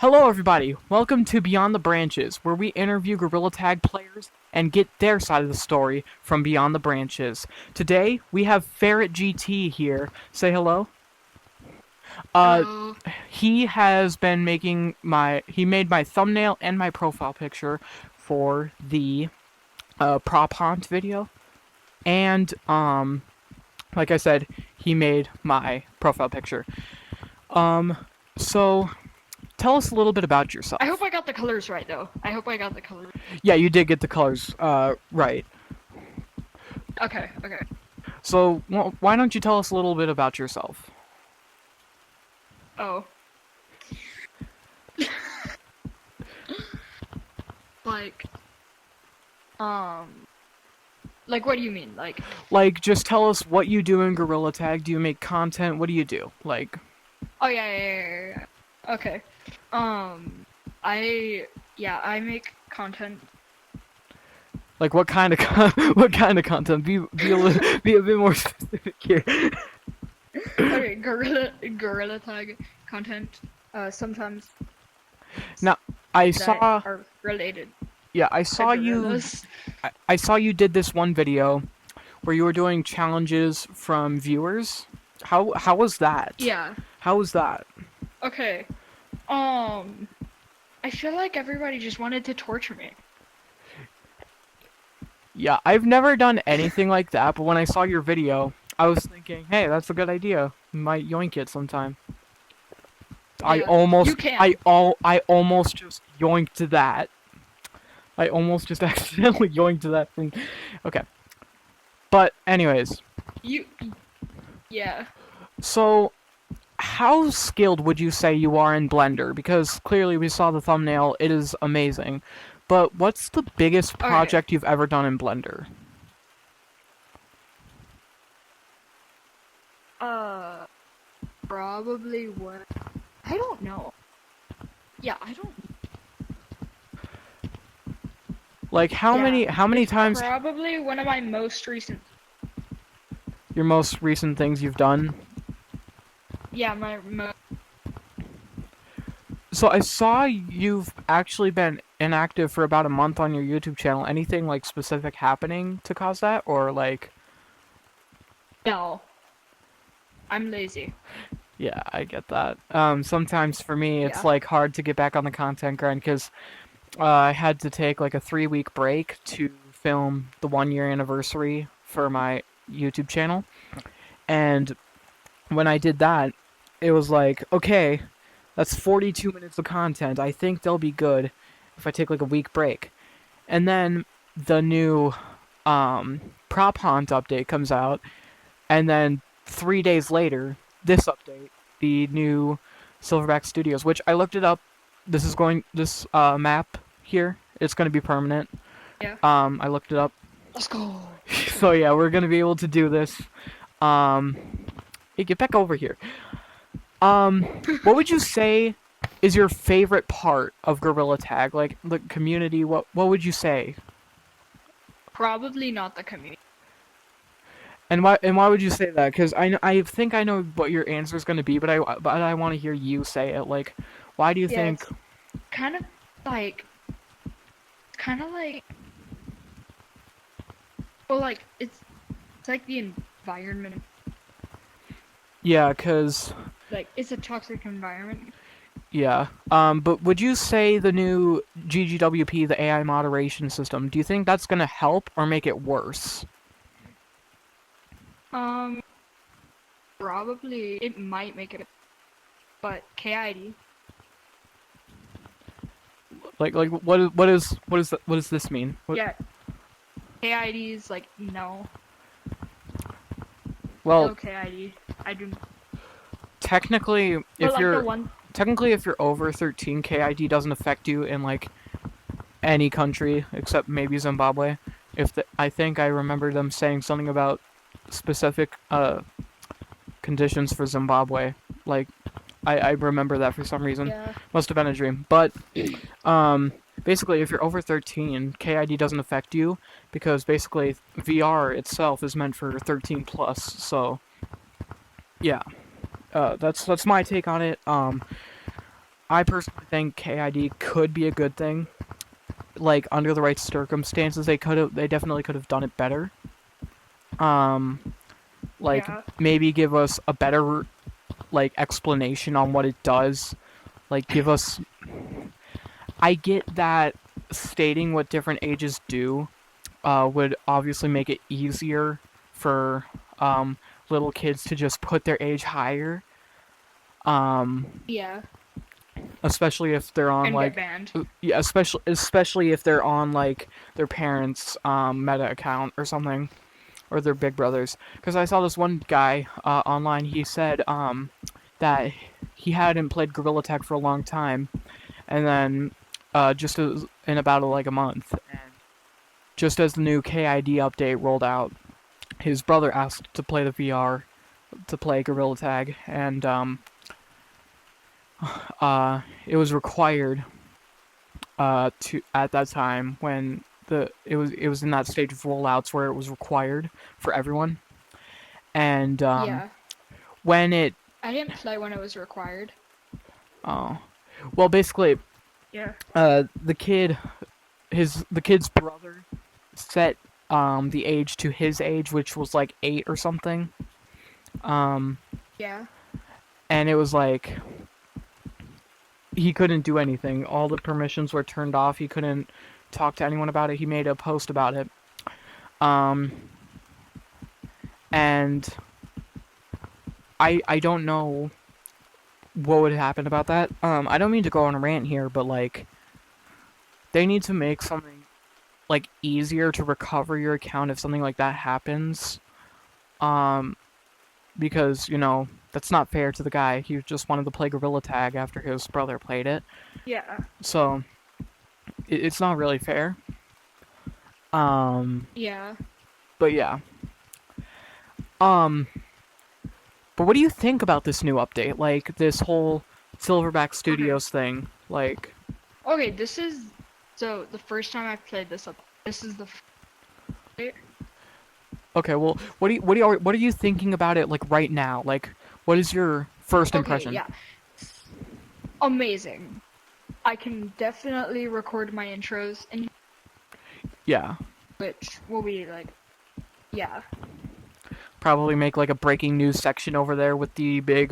Hello everybody, welcome to Beyond the Branches, where we interview Gorilla Tag players and get their side of the story from Beyond the Branches. Today, we have Ferret GT here. Say hello. Uh, Hello. he has been he made my thumbnail and my profile picture for the, prop hunt video. And, like I said, he made my profile picture. So, tell us a little bit about yourself. I hope I got the colors right, though. I hope I got the colors. Yeah, you did get the colors, right. Okay. So, well, why don't you tell us a little bit about yourself? Oh. Like, um, like, what do you mean? Like, just tell us what you do in Gorilla Tag. Do you make content? What do you do? Like, oh, yeah. Okay. I make content. like what kind of what kind of content? Be a bit more specific here. Okay, Gorilla Tag content, sometimes Now, I that saw, are related yeah, to gorillas. I saw you did this one video where you were doing challenges from viewers. How was that? Yeah. How was that? Okay. I feel like everybody just wanted to torture me. Yeah, I've never done anything like that, but when I saw your video, I was thinking, hey, that's a good idea. Might yoink it sometime. Yeah, you can. I almost just yoinked that. I almost just accidentally yoinked that thing. Okay. But anyways, You, yeah. so how skilled would you say you are in Blender? Because clearly we saw the thumbnail, it is amazing. But what's the biggest Okay. project you've ever done in Blender? Probably what? I don't know. Yeah, I don't. Like how many it's times Probably one of my most recent. your most recent things you've done? Yeah, my mo. So I saw you've actually been inactive for about a month on your YouTube channel. Anything like specific happening to cause that, or like? No, I'm lazy. Yeah, I get that. Sometimes for me, it's Yeah. like hard to get back on the content grind because I had to take like a 3 week break to film the 1 year anniversary for my YouTube channel, and when I did that, it was like, okay, that's 42 minutes of content. I think they'll be good if I take like a week break. And then the new prop hunt update comes out, and then 3 days later, this update, the new Silverback Studios, which I looked it up. This map here, it's going to be permanent. Yeah. I looked it up. Let's go. So yeah, we're going to be able to do this. Hey, get back over here. What would you say is your favorite part of Gorilla Tag? Like the community, what would you say? Probably not the community. And why would you say that? Cuz I think I know what your answer is going to be, but I want to hear you say it. Like why do you Yeah, think it's kind of like, kind of like, well, like it's like the environment. Yeah, cuz Like it's a toxic environment. yeah. But would you say the new GGWP, the AI moderation system, do you think that's going to help or make it worse? Um, Probably it might make it, but KID. Like what does this mean? Yeah, KID is like no, Well, no KID. I do. technically But if like the you're one, technically if you're over 13, KID doesn't affect you in like any country except maybe Zimbabwe. I think I remember them saying something about specific conditions for Zimbabwe. Like I remember that for some reason. yeah, Must have been a dream. But um basically if you're over 13, KID doesn't affect you because basically VR itself is meant for 13 plus. So yeah. That's my take on it. I personally think KID could be a good thing. Like under the right circumstances, they definitely could have done it better. Um, like Yeah. maybe give us a better like explanation on what it does. Like give us. I get that stating what different ages do would obviously make it easier for little kids to just put their age higher. Um, Yeah. especially if they're on And get like banned. yeah, especially if they're on like their parents' Meta account or something, or their Big Brothers. Because I saw this one guy online. He said that he hadn't played Gorilla Tag for a long time, and then in about like a month, and just as the new KID update rolled out, his brother asked to play the VR to play Gorilla Tag, and it was required to at that time when it was in that stage of rollouts where it was required for everyone, and Yeah. when it I didn't play when it was required. oh well basically Yeah. the kid's brother set the age to his age, which was like 8 or something, um Yeah. and it was like he couldn't do anything. All the permissions were turned off. He couldn't talk to anyone about it. He made a post about it. Um, and I don't know what would happen about that. I don't mean to go on a rant here, but like they need to make something like easier to recover your account if something like that happens. Because, you know, that's not fair to the guy. He just wanted to play Gorilla Tag after his brother played it. Yeah. So it's not really fair. Yeah. But yeah. Um, but what do you think about this new update? Like this whole Silverback Studios thing? Like, Okay, this is so the first time I've played this up. This is the okay, well, what are you thinking about it like right now? Like, what is your first impression? yeah. Amazing. I can definitely record my intros, and Yeah. which will be like, yeah. Probably make like a breaking news section over there with the big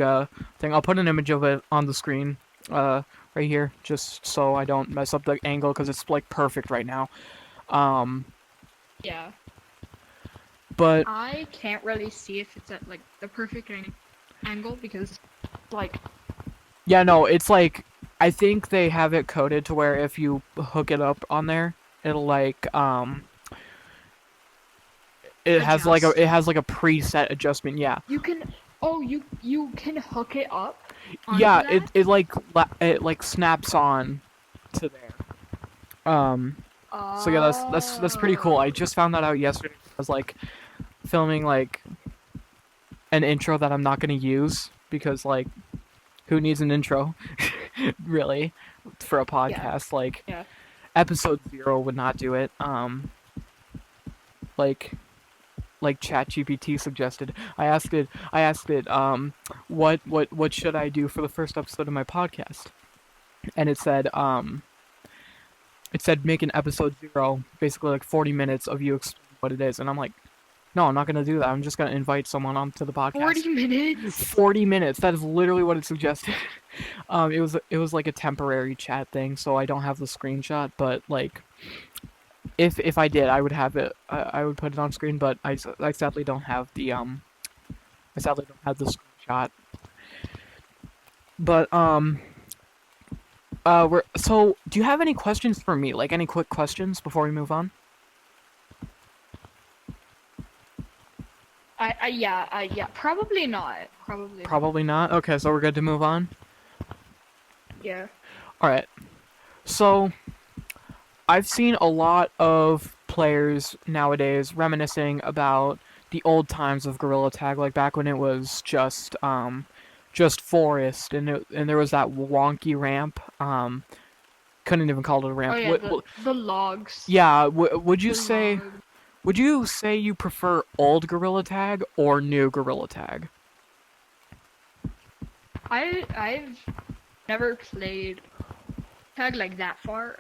thing. I'll put an image of it on the screen right here just so I don't mess up the angle because it's like perfect right now. Yeah. But I can't really see if it's at like the perfect angle because, like, yeah, no, it's like I think they have it coded to where if you hook it up on there, it'll like it has like adjust. a preset adjustment. Yeah. You can. Oh, you can hook it up. Yeah, onto that? it like snaps on to there. So yeah, that's pretty cool. I just found that out yesterday. I was like filming like an intro that I'm not gonna use because like who needs an intro really for a podcast? Like Yeah. episode 0 would not do it. Like ChatGPT suggested. I asked it what should I do for the first episode of my podcast? And it said make an episode 0, basically like 40 minutes of you explaining what it is, and I'm like, no, I'm not gonna do that. I'm just gonna invite someone onto the podcast. 40 minutes. 40 minutes. That is literally what it suggested. It was like a temporary chat thing, so I don't have the screenshot. But like, if I did, I would have it. I would put it on screen, but I sadly don't have the screenshot. But so do you have any questions for me? Like any quick questions before we move on? Yeah, probably not. Probably. Probably not. Okay, so we're good to move on. Yeah. All right. So I've seen a lot of players nowadays reminiscing about the old times of Gorilla Tag, like back when it was just forest and there was that wonky ramp. Couldn't even call it a ramp. Oh yeah, the logs. Yeah. Would you The say? log. Would you say you prefer old Gorilla Tag or new Gorilla Tag? I've never played tag like that far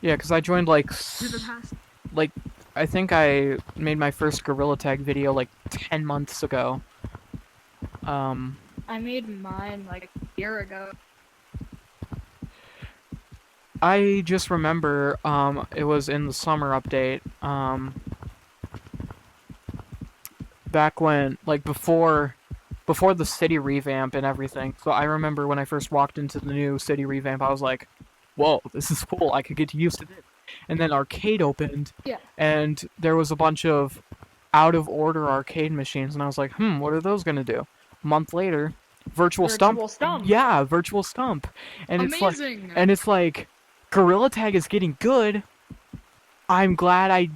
Yeah, because I joined like to the past. like I think I made my first Gorilla Tag video like 10 months ago. I made mine like a year ago. I just remember it was in the summer update, back when, like, before the city revamp and everything. So I remember when I first walked into the new city revamp, I was like, whoa, this is cool, I could get used to this. And then arcade opened, Yeah. and there was a bunch of out of order arcade machines, and I was like, what are those gonna do? A month later, Virtual Stump. Yeah, Virtual Stump. And Amazing. it's like Gorilla Tag is getting good. I'm glad I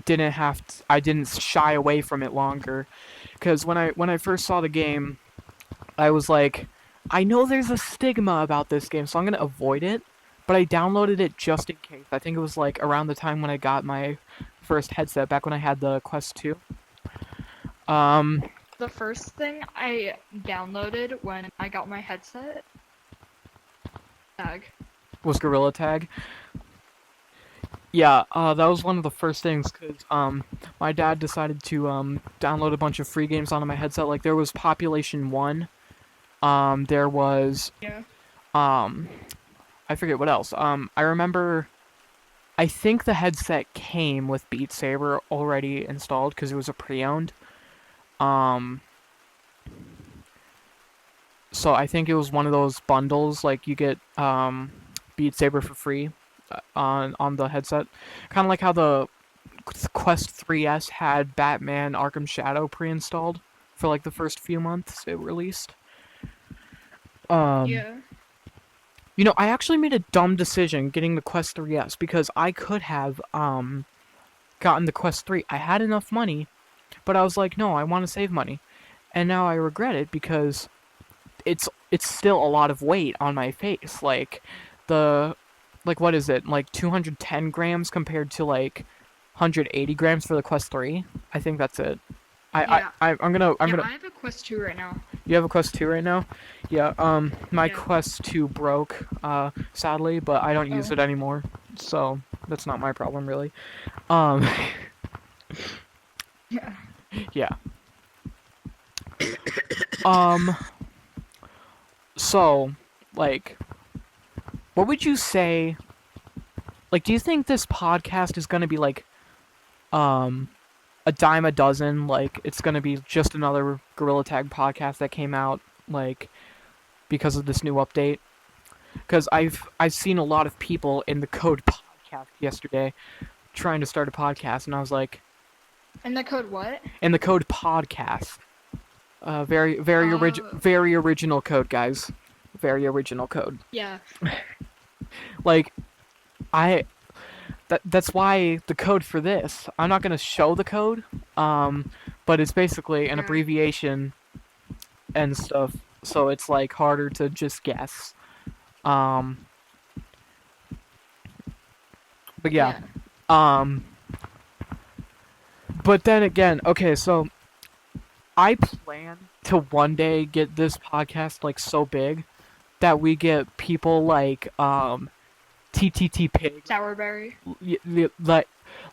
didn't shy away from it longer, because when I first saw the game, I was like, I know there's a stigma about this game, so I'm gonna avoid it. But I downloaded it just in case. I think it was like around the time when I got my first headset, back when I had the Quest 2. The first thing I downloaded when I got my headset, tag. Was Gorilla Tag. Yeah, that was one of the first things, because my dad decided to download a bunch of free games onto my headset. Like, there was Population 1, there was, Yeah. I forget what else. I remember, I think the headset came with Beat Saber already installed, because it was a pre-owned. So I think it was one of those bundles, like you get Beat Saber for free on the headset, kind of like how the Quest 3S had Batman Arkham Shadow pre-installed for like the first few months it released. Yeah. You know, I actually made a dumb decision getting the Quest 3S, because I could have gotten the Quest 3. I had enough money, but I was like, no, I want to save money. And now I regret it, because it's still a lot of weight on my face. Like, what is it? Like 210 grams compared to like 180 grams for the Quest 3. I think that's it. I'm gonna. I have a Quest 2 right now. You have a Quest 2 right now? Yeah. My Yeah. Quest 2 broke, sadly, but I don't use it anymore, so that's not my problem really. Yeah. Yeah. So, like, what would you say? Like, do you think this podcast is gonna be like, a dime a dozen? Like, it's gonna be just another Gorilla Tag podcast that came out, like, because of this new update? Because I've seen a lot of people in the Code podcast yesterday trying to start a podcast, and I was like, And the code what? in the Code podcast. Very original code, guys. Very original code. Yeah. Like, that's why the code for this, I'm not gonna show the code, but it's basically an abbreviation and stuff, so it's like harder to just guess. But yeah. But then again, okay, so I plan to one day get this podcast like so big that we get people like TTT Pig, Sourberry.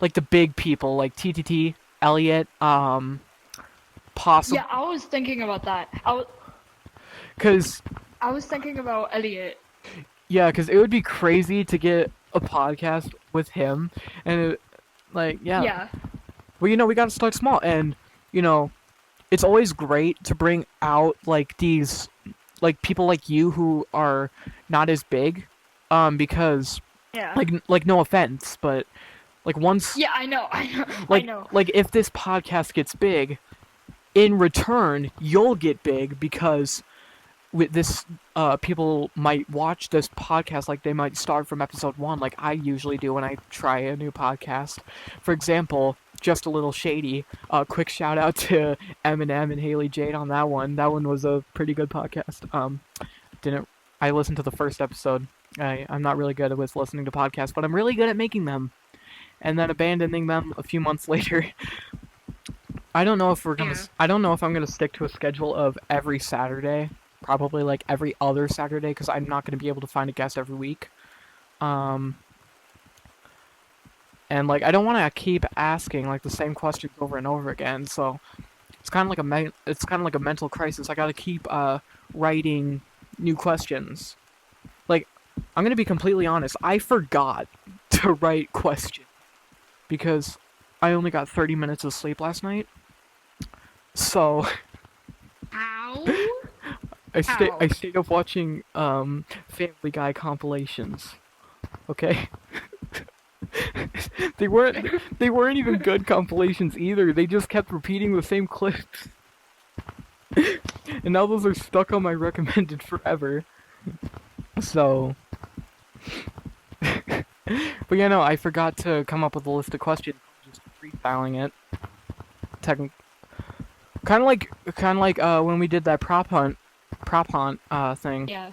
like the big people like TTT, Elliot, possible. Yeah, I was thinking about that. Cause I was thinking about Elliot. yeah, cause it would be crazy to get a podcast with him, and it, like Yeah. Well, you know, we gotta start small, and you know, it's always great to bring out like these, like people like you who are not as big, because Yeah. like no offense, but like once Yeah, I know. like I know. like if this podcast gets big, in return you'll get big, because with this people might watch this podcast, like they might start from episode 1 like I usually do when I try a new podcast. For example, Just a Little Shady, quick shout out to Eminem and Haley Jade on that one. That one was a pretty good podcast. I listened to the first episode. I'm not really good with listening to podcasts, but I'm really good at making them and then abandoning them a few months later. I don't know if we're gonna. Yeah. I don't know if I'm gonna stick to a schedule of every Saturday. Probably like every other Saturday, because I'm not gonna be able to find a guest every week. Um, and like I don't want to keep asking like the same questions over and over again. So it's kind of like it's kind of like a mental crisis. I gotta keep writing new questions. Like I'm gonna be completely honest. I forgot to write questions because I only got 30 minutes of sleep last night. So How? I How? stayed up watching Family Guy compilations. Okay? they weren't even good compilations either. They just kept repeating the same clips. And now those are stuck on my recommended forever. So but yeah, no, I forgot to come up with a list of questions. Just freestyling it. Kind of like when we did that prop hunt thing. Yeah.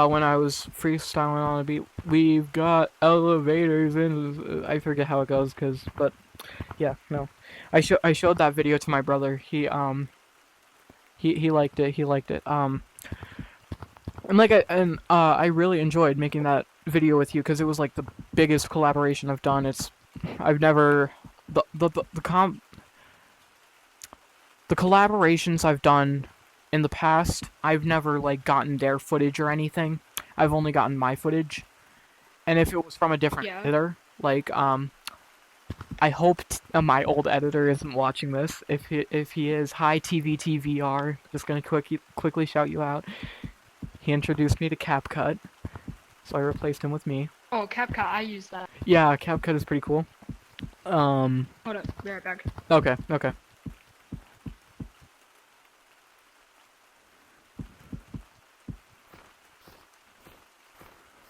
When I was freestyling on a beat, we've got elevators in. I forget how it goes, but yeah, no, I showed that video to my brother. He liked it. He liked it. I really enjoyed making that video with you because it was like the biggest collaboration I've done. I've never the collaborations I've done in the past, I've never like gotten their footage or anything. I've only gotten my footage. And if it was from a different Yeah. editor, like I hope my old editor isn't watching this. If he is, hi TVTVR. Just gonna quickly shout you out. He introduced me to CapCut, so I replaced him with me. Oh, CapCut, I use that. Yeah, CapCut is pretty cool. Hold up, be right back. Okay.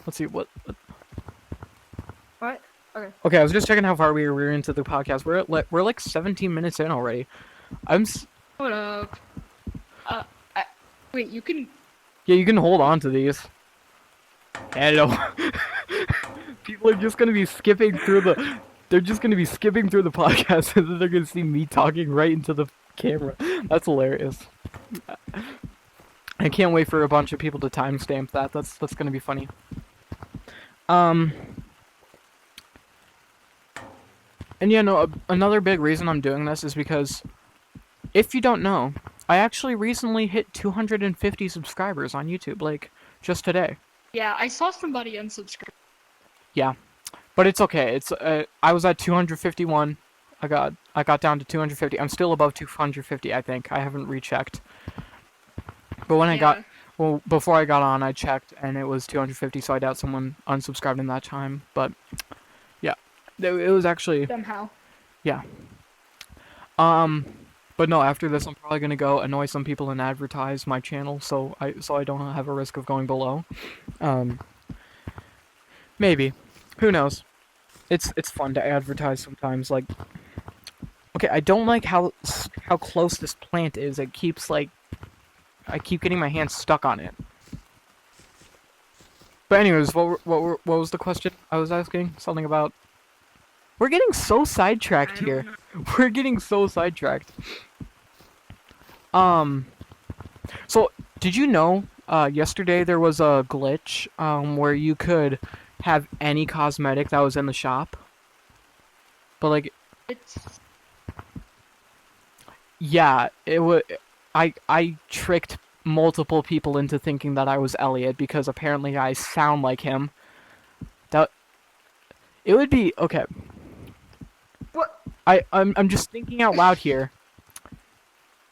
Let's see what. What? Okay. Okay, I was just checking how far we were into the podcast. We're like 17 minutes in already. Hold up. Wait, you can. Yeah, you can hold on to these. Hello. People are just gonna be skipping through the. They're just gonna be skipping through the podcast, and then they're gonna see me talking right into the camera. That's hilarious. I can't wait for a bunch of people to timestamp that. That's gonna be funny. And yeah, no, another big reason I'm doing this is because, if you don't know, I actually recently hit 250 subscribers on YouTube, like, just today. Yeah, I saw somebody unsubscribe. Yeah. But it's okay. I was at 251. I got down to 250. I'm still above 250, I think. I haven't rechecked. But when before I got on, I checked, and it was 250, so I doubt someone unsubscribed in that time. But, yeah. It was actually... Somehow. Yeah. But no, after this, I'm probably gonna go annoy some people and advertise my channel, so I don't have a risk of going below. Maybe. Who knows? It's fun to advertise sometimes. Like, okay, I don't like how close this plant is. It keeps like, I keep getting my hands stuck on it. But anyways, what was the question I was asking? Something about. We're getting so sidetracked here. We're getting so sidetracked. So did you know? Yesterday there was a glitch where you could have any cosmetic that was in the shop. But like, It's. yeah, it would. I tricked multiple people into thinking that I was Elliot because apparently I sound like him. That it would be okay. What? I'm just thinking out loud here.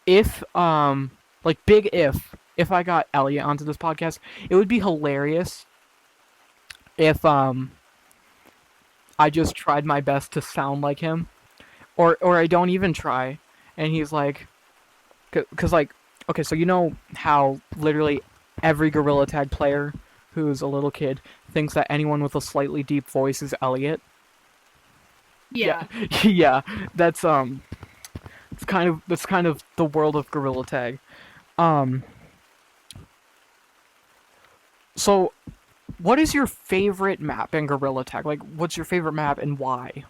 If like big if I got Elliot onto this podcast, it would be hilarious if I just tried my best to sound like him, or I don't even try, and he's like, cause like, okay, so you know how literally every Gorilla Tag player who's a little kid thinks that anyone with a slightly deep voice is Elliot. Yeah. Yeah, that's kind of the world of Gorilla Tag. So what is your favorite map in Gorilla Tag? Like, what's your favorite map and why?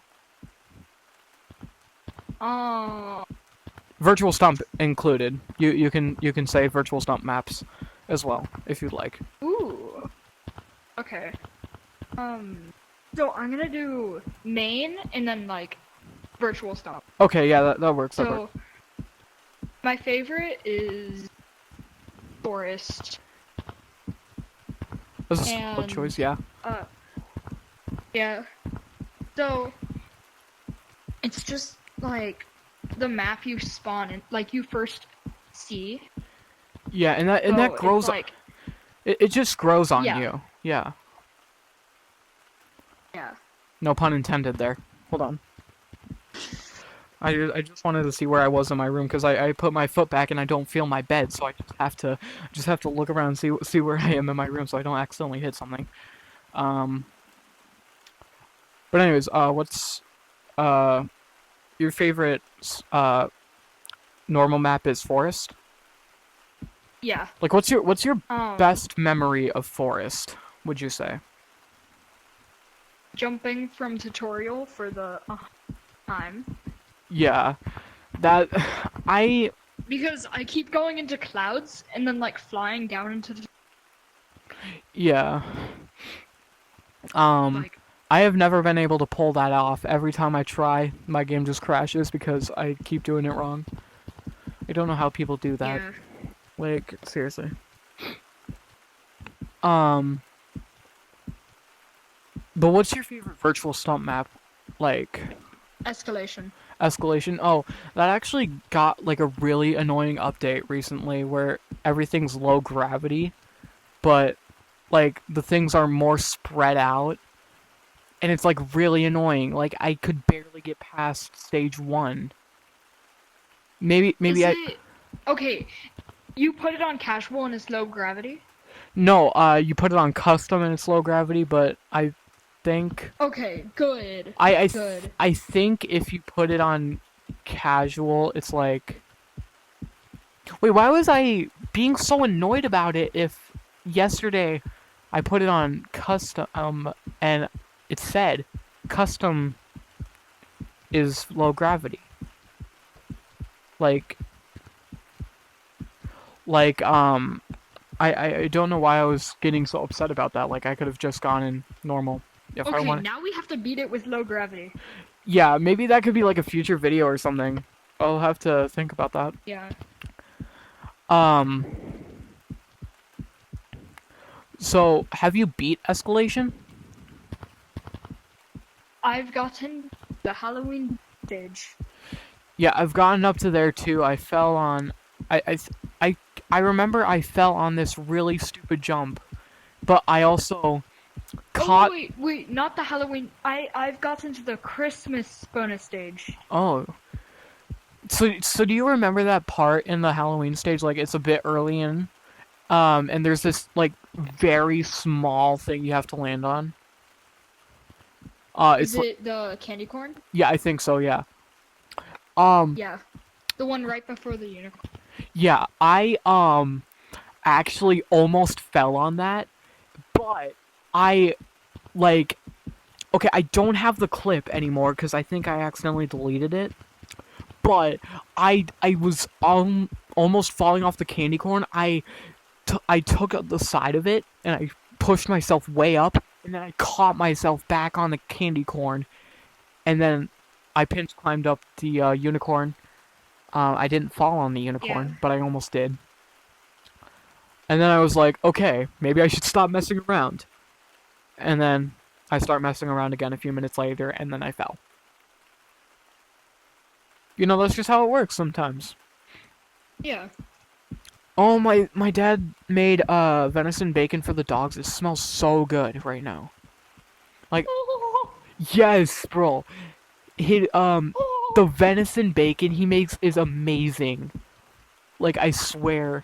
Virtual Stump included. You can say Virtual Stump maps as well if you'd like. Ooh. Okay. So I'm gonna do main and then like virtual stomp. Okay, yeah, that works. That So works. my favorite is forest. That's a solid And choice. Yeah. uh yeah. So it's just like the map you spawn in, like you first see. Yeah, and that So it's grows. like It just grows on yeah, you. Yeah. yeah. No pun intended there. Hold on. I just wanted to see where I was in my room because I put my foot back and I don't feel my bed, so I just have to look around and see where I am in my room so I don't accidentally hit something. Um. But anyways, what's uh your favorite normal map is Forest? Yeah. Like what's your Um best memory of Forest? Would you say? Jumping from tutorial for the time. Yeah, that I Because I keep going into clouds and then like flying down into the yeah. Um, like I have never been able to pull that off. Every time I try, my game just crashes because I keep doing it wrong. I don't know how people do that. yeah. Like, seriously. Um, but what's your favorite virtual stump map? Like, Escalation. Escalation? Oh, that actually got like a really annoying update recently where everything's low gravity, but like the things are more spread out. And it's like really annoying. Like I could barely get past stage 1. Maybe Is I it okay? You put it on casual and it's low gravity. no, you put it on custom and it's low gravity, but I think Okay, good, good. I think if you put it on casual, it's like wait, why was I being so annoyed about it if yesterday I put it on custom and it said custom is low gravity. Like like I don't know why I was getting so upset about that. Like I could have just gone in normal if I Okay, wanted. now we have to beat it with low gravity. Yeah, maybe that could be like a future video or something. I'll have to think about that. Yeah. Um so have you beat Escalation? I've gotten the Halloween stage. Yeah, I've gotten up to there too. I fell on I I th- I remember I fell on this really stupid jump, but I also Oh caught wait, not the Halloween. I've gotten to the Christmas bonus stage. oh. So do you remember that part in the Halloween stage like it's a bit early in and there's this like very small thing you have to land on. Is It's it the candy corn? yeah, I think so. Yeah. Um, Yeah, the one right before the unicorn. yeah, I actually almost fell on that, but I like okay, I don't have the clip anymore because I think I accidentally deleted it. But I was almost falling off the candy corn. I took up the side of it and I pushed myself way up, and then I caught myself back on the candy corn, and then I pinch climbed up the unicorn. I didn't fall on the Yeah. unicorn, but I almost did. And then I was like, okay, maybe I should stop messing around. And then I start messing around again a few minutes later, and then I fell. You know, that's just how it works sometimes. Yeah. Oh, my dad made venison bacon for the dogs. It smells so good right now. Like, yes, bro. He the venison bacon he makes is amazing. Like I swear.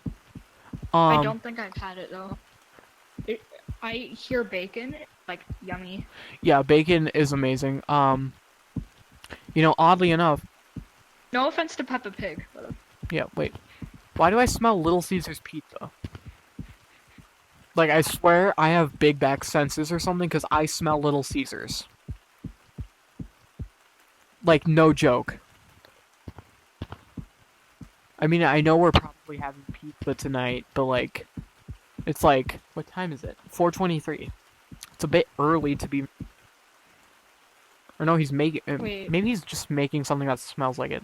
I don't think I've had it though. I hear bacon, like yummy. Yeah, bacon is amazing. You know, oddly enough, No offense to Peppa Pig, but yeah, wait. Why do I smell Little Caesars pizza? Like I swear I have big back senses or something cuz I smell Little Caesars. Like no joke. I mean, I know we're probably having pizza tonight, but like, it's like, what time is it? 4:23. It's a bit early to be. Or no, he's making. Wait. Maybe he's just making something that smells like it.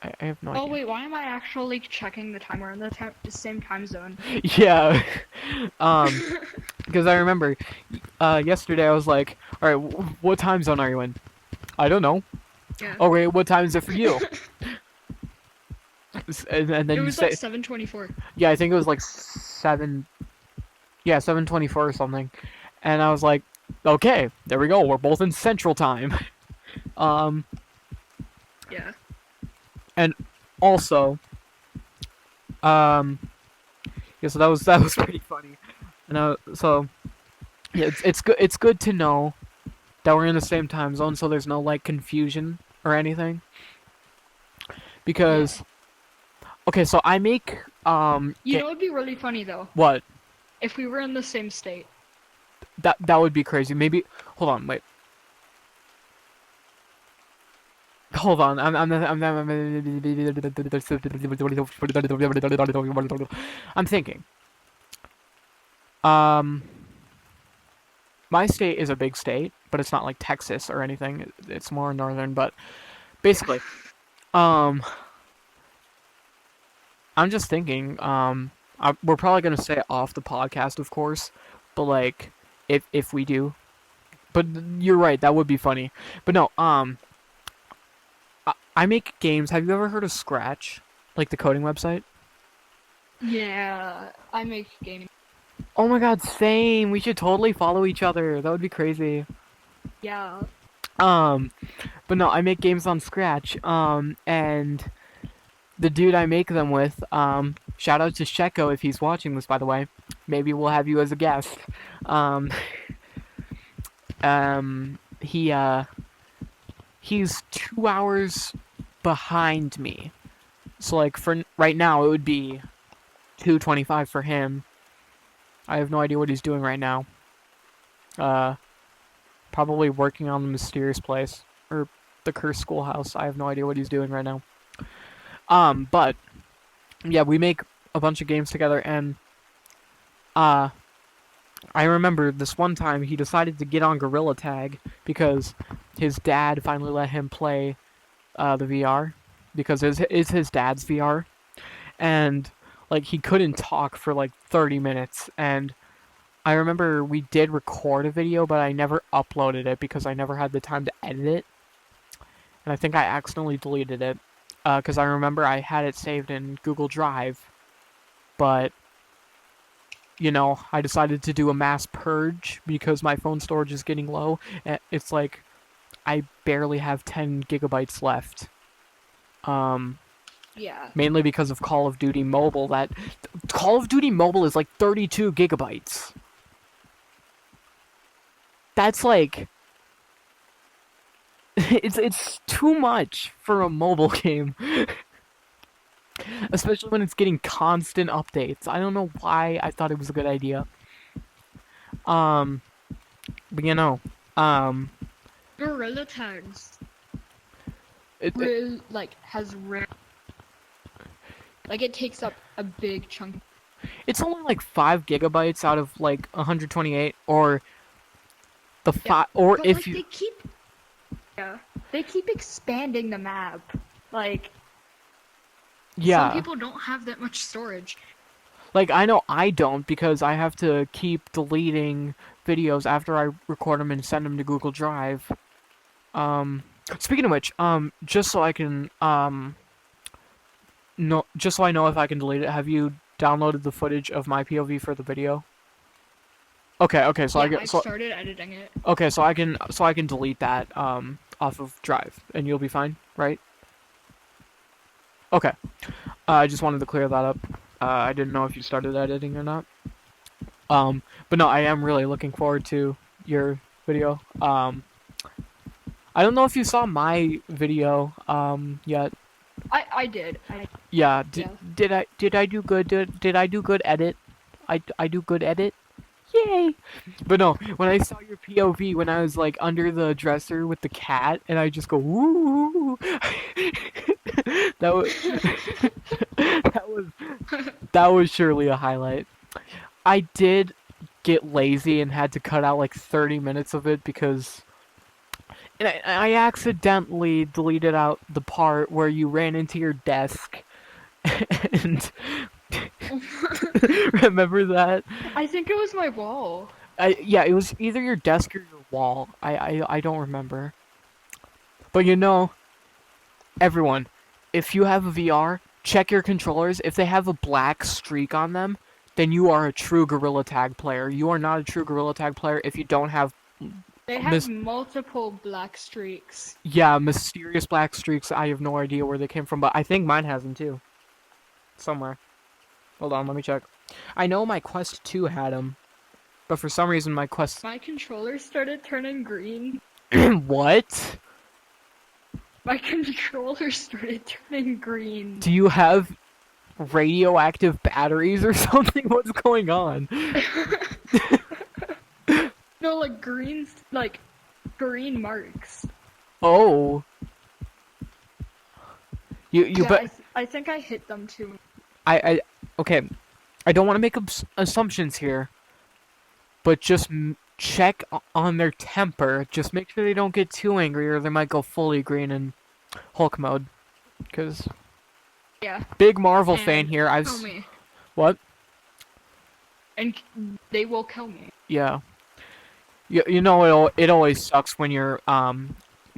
I have no Oh idea. wait, why am I actually checking the time? We're in the same time zone. Yeah. Because I remember, yesterday I was like, all right, what time zone are you in? I don't know. Yeah. Okay, what time is it for you? And then It you was say, like 7:24. yeah, I think it was like 7. Yeah, 7:24 or something. And I was like, okay, there we go. We're both in Central Time. Um, Yeah. and also, um, yeah, so that was pretty funny. And so yeah, it's good to know that we're in the same time zone, so there's no like confusion or anything. Yeah. Because okay, so I make You know, it'd be really funny though what if we were in the same state. that would be crazy. Maybe hold on, wait. Hold on, I'm thinking. Um, my state is a big state, but it's not like Texas or anything. It's more northern, but Yeah. basically, um, I'm just thinking. We're probably gonna say it off the podcast, of course, but like, if we do, but you're right, that would be funny. But no, I make games. Have you ever heard of Scratch, like the coding website? Yeah. I make gaming. Oh my god, same. We should totally follow each other. That would be crazy. Yeah. Um, but no, I make games on Scratch. And the dude I make them with, shout out to Sheko if he's watching this, by the way. Maybe we'll have you as a guest. Um, he he's 2 hours behind me. So like for right now, it would be 2:25 for him. I have no idea what he's doing right now. Uh, Probably working on the mysterious place or the cursed schoolhouse. I have no idea what he's doing right now. But yeah, we make a bunch of games together, and uh, I remember this one time he decided to get on Gorilla Tag because his dad finally let him play the VR because it's his dad's VR, and like he couldn't talk for like 30 minutes, and I remember we did record a video, but I never uploaded it because I never had the time to edit it, and I think I accidentally deleted it because I remember I had it saved in Google Drive, but I decided to do a mass purge because my phone storage is getting low. It's like I barely have 10 gigabytes left. Yeah. Mainly because of Call of Duty Mobile. That Call of Duty Mobile is like 32 gigabytes. That's like it's too much for a mobile game. Especially when it's getting constant updates. I don't know why I thought it was a good idea. Um, but um, Gorilla Tags it, like has rare. Like it takes up a big chunk. it's only like 5 gigabytes out of like 128, or the Yeah, five, or but if like you, they keep expanding the map. Like yeah, some people don't have that much storage. like I know I don't because I have to keep deleting videos after I record them and send them to Google Drive. Speaking of which, just so I can, no, just so I know if I can delete it, have you downloaded the footage of my POV for the video? Okay, so Yeah, I get I so started editing it. okay, so I can delete that off of Drive, and you'll be fine, right? Okay. I just wanted to clear that up. I didn't know if you started editing or not. But no, I am really looking forward to your video. I don't know if you saw my video yet. I did. Yeah, Yeah. did I do good? Did I do good edit? I do good edit? Yay! But no, when I saw your POV when I was like under the dresser with the cat and I just go woo, That was that was that was surely a highlight. I did get lazy and had to cut out like 30 minutes of it because I accidentally deleted out the part where you ran into your desk and remember that? I think it was my wall. Yeah, it was either your desk or your wall. I don't remember. But you know, everyone, if you have a VR, check your controllers. If they have a black streak on them, then you are a true Gorilla Tag player. You are not a true Gorilla Tag player if you don't have They have multiple black streaks. yeah, mysterious black streaks. I have no idea where they came from, but I think mine has them too. Somewhere. Hold on, let me check. I know my Quest 2 had them, but for some reason my Quest... My controller started turning green. What? My controller started turning green. Do you have radioactive batteries or something? What's going on? No, like green marks. Oh. You Yeah, bet... I think I hit them too. Okay. I don't want to make assumptions here, but just check on their temper. Just make sure they don't get too angry or they might go fully green in Hulk mode. Because... Yeah. Big Marvel And fan here. kill me. What? And they will kill me. Yeah. You know it always sucks when your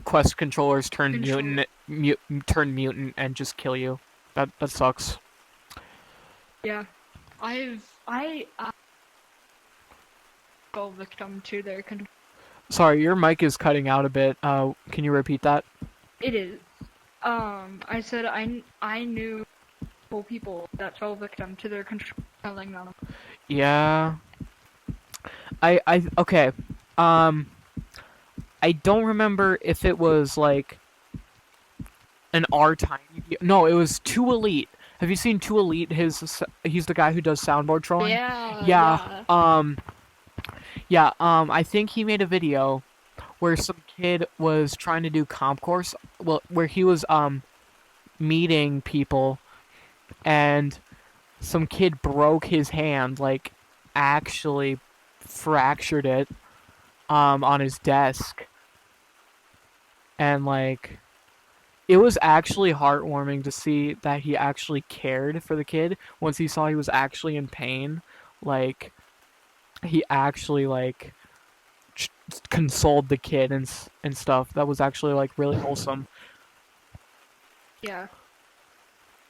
Quest controllers turn mutant and just kill you. That sucks. Yeah. I fell victim to their control. Sorry, your mic is cutting out a bit. Can you repeat that? It is. I said I knew people that fell victim to their controlling them. Yeah. Okay. I don't remember if it was like an R-Tiny. No, it was Too Elite. Have you seen Too Elite? He's the guy who does soundboard trolling. Yeah. I think he made a video where some kid was trying to do comp course. Well, where he was meeting people, and some kid broke his hand, like actually fractured it on his desk, and like it was actually heartwarming to see that he actually cared for the kid once he saw he was actually in pain. Like he actually like consoled the kid and stuff. That was actually like really wholesome. Yeah.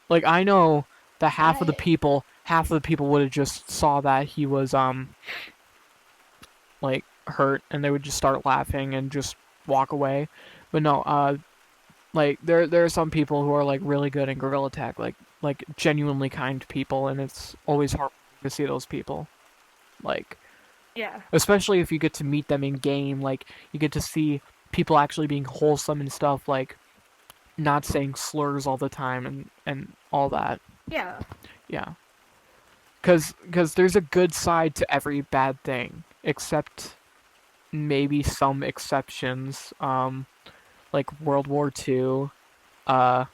Like I know that half of the people would have just saw that he was like hurt and they would just start laughing and just walk away. But no, like there are some people who are like really good in Gorilla Tag, like genuinely kind people, and it's always hard to see those people. Like Yeah. especially if you get to meet them in game, like you get to see people actually being wholesome and stuff, like not saying slurs all the time and all that. Yeah. Yeah. Cause there's a good side to every bad thing, except maybe some exceptions, like World War II, like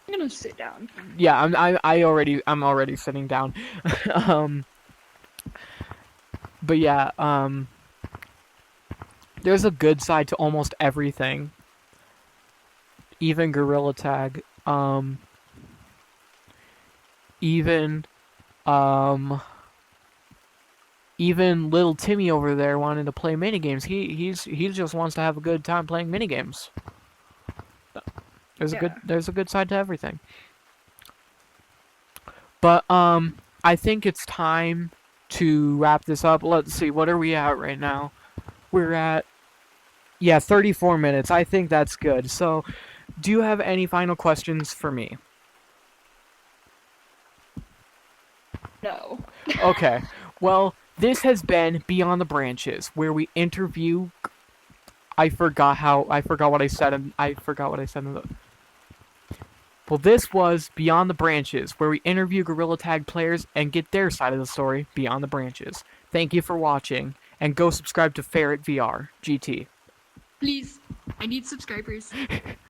I'm gonna sit down. yeah, I'm already sitting down, but yeah, there's a good side to almost everything, even Gorilla Tag, even even little Timmy over there wanting to play minigames. He just wants to have a good time playing minigames. There's a good side to everything. But I think it's time to wrap this up. Let's see, what are we at right now? We're at 34 minutes. I think that's good. So, do you have any final questions for me? No. Okay. Well, this has been Beyond the Branches, where we interview. I forgot what I said in the. Well, this was Beyond the Branches, where we interview Gorilla Tag players and get their side of the story beyond the branches. Thank you for watching, and go subscribe to Ferret VR GT. Please, I need subscribers.